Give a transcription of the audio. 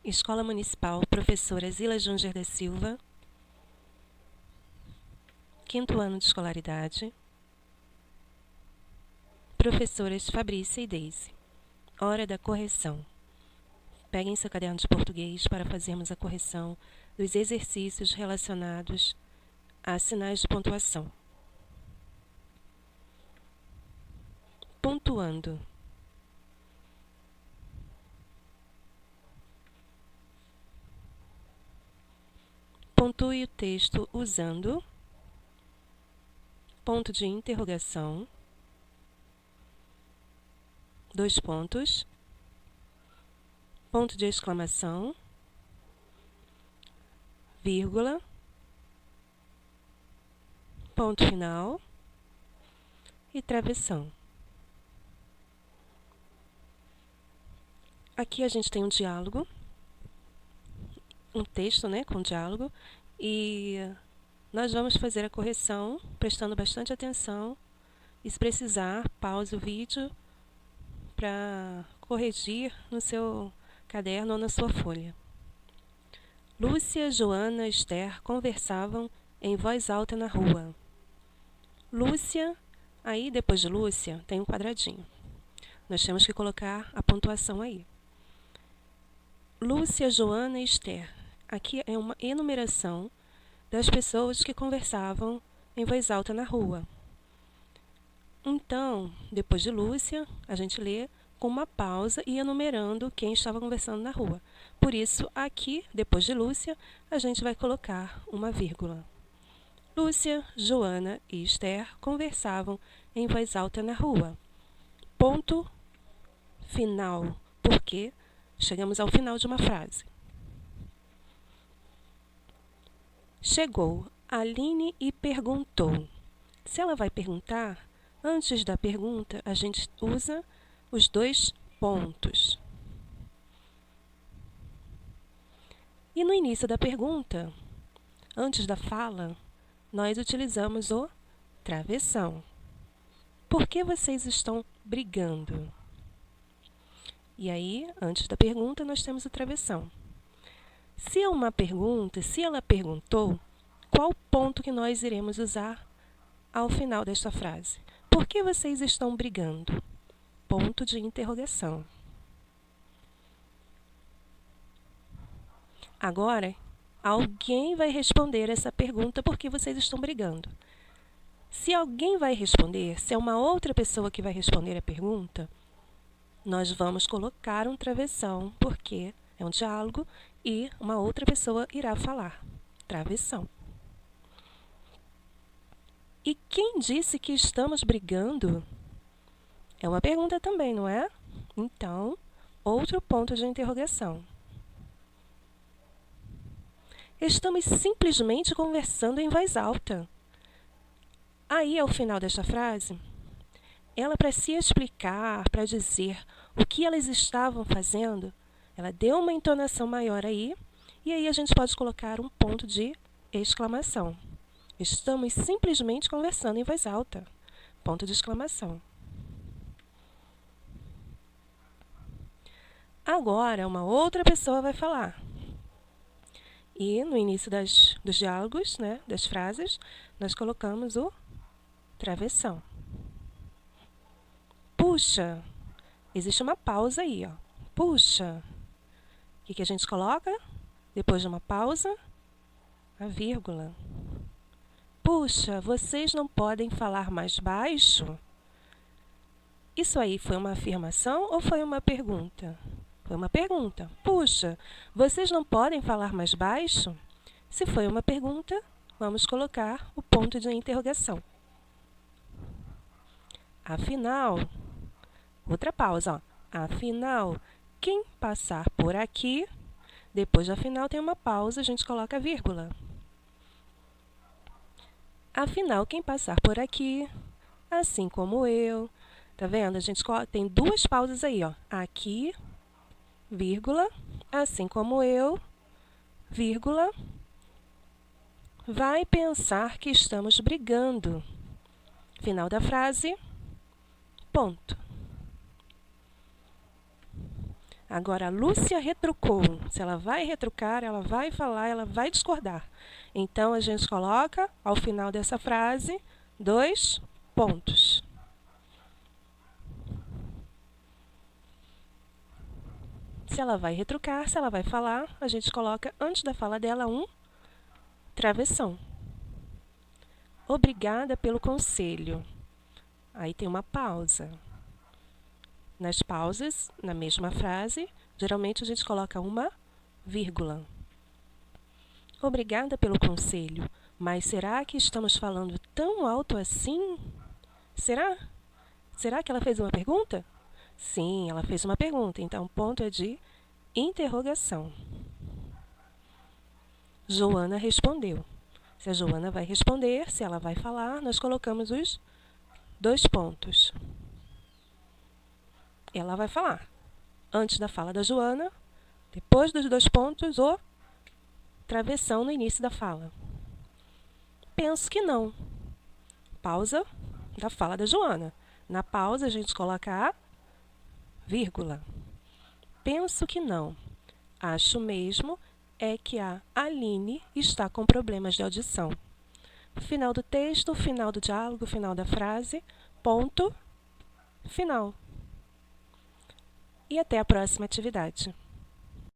Escola Municipal Professora Zila Junger da Silva, 5º ano de escolaridade. Professoras Fabrícia e Deise. Hora da correção. Peguem seu caderno de português para fazermos a correção dos exercícios relacionados a sinais de pontuação. Pontuando. Pontue o texto usando ponto de interrogação, 2 pontos, ponto de exclamação, vírgula, ponto final e travessão. Aqui a gente tem um diálogo, um texto, com diálogo, e nós vamos fazer a correção prestando bastante atenção e, se precisar, pause o vídeo para corrigir no seu caderno ou na sua folha. Lúcia, Joana e Esther conversavam em voz alta na rua. Lúcia, aí depois de Lúcia tem um quadradinho. Nós temos que colocar a pontuação aí. Lúcia, Joana e Esther. Aqui é uma enumeração das pessoas que conversavam em voz alta na rua. Então, depois de Lúcia, a gente lê com uma pausa e enumerando quem estava conversando na rua. Por isso, aqui, depois de Lúcia, a gente vai colocar uma vírgula. Lúcia, Joana e Esther conversavam em voz alta na rua. Ponto final, porque chegamos ao final de uma frase. Chegou Aline e perguntou. Se ela vai perguntar, antes da pergunta, a gente usa os 2 pontos. E no início da pergunta, antes da fala, nós utilizamos o travessão. Por que vocês estão brigando? E aí, antes da pergunta, nós temos o travessão. Se é uma pergunta, se ela perguntou, qual ponto que nós iremos usar ao final desta frase? Por que vocês estão brigando? Ponto de interrogação. Agora, alguém vai responder essa pergunta por que vocês estão brigando. Se alguém vai responder, se é uma outra pessoa que vai responder a pergunta, nós vamos colocar um travessão, porque é um diálogo e uma outra pessoa irá falar. Travessão. E quem disse que estamos brigando? É uma pergunta também, não é? Então, outro ponto de interrogação. Estamos simplesmente conversando em voz alta. Aí, ao final desta frase, ela, para se explicar, para dizer o que elas estavam fazendo, ela deu uma entonação maior aí, e aí a gente pode colocar um ponto de exclamação. Estamos simplesmente conversando em voz alta. Ponto de exclamação. Agora, uma outra pessoa vai falar. E no início dos diálogos, das frases, nós colocamos o travessão. Puxa, existe uma pausa aí, ó. Puxa. O que a gente coloca? Depois de uma pausa, a vírgula. Puxa, vocês não podem falar mais baixo? Isso aí foi uma afirmação ou foi uma pergunta? Foi uma pergunta. Puxa, vocês não podem falar mais baixo? Se foi uma pergunta, vamos colocar o ponto de interrogação. Afinal, outra pausa, ó. Afinal, quem passar por aqui, depois do afinal tem uma pausa, a gente coloca a vírgula. Afinal, quem passar por aqui, assim como eu, tá vendo? A gente tem 2 pausas aí, ó. Aqui, vírgula, assim como eu, vírgula, vai pensar que estamos brigando. Final da frase, ponto. Agora, a Lúcia retrucou. Se ela vai retrucar, ela vai falar, ela vai discordar. Então, a gente coloca, ao final dessa frase, 2 pontos. Se ela vai retrucar, se ela vai falar, a gente coloca, antes da fala dela, um travessão. Obrigada pelo conselho. Aí tem uma pausa. Nas pausas, na mesma frase, geralmente a gente coloca uma vírgula. Obrigada pelo conselho, mas será que estamos falando tão alto assim? Será? Será que ela fez uma pergunta? Sim, ela fez uma pergunta, então o ponto é de interrogação. Joana respondeu. Se a Joana vai responder, se ela vai falar, nós colocamos os 2 pontos. Ela vai falar. Antes da fala da Joana, depois dos 2 pontos, o travessão no início da fala. Penso que não. Pausa da fala da Joana. Na pausa, a gente coloca a vírgula. Penso que não. Acho mesmo é que a Aline está com problemas de audição. Final do texto, final do diálogo, final da frase, ponto, final. E até a próxima atividade.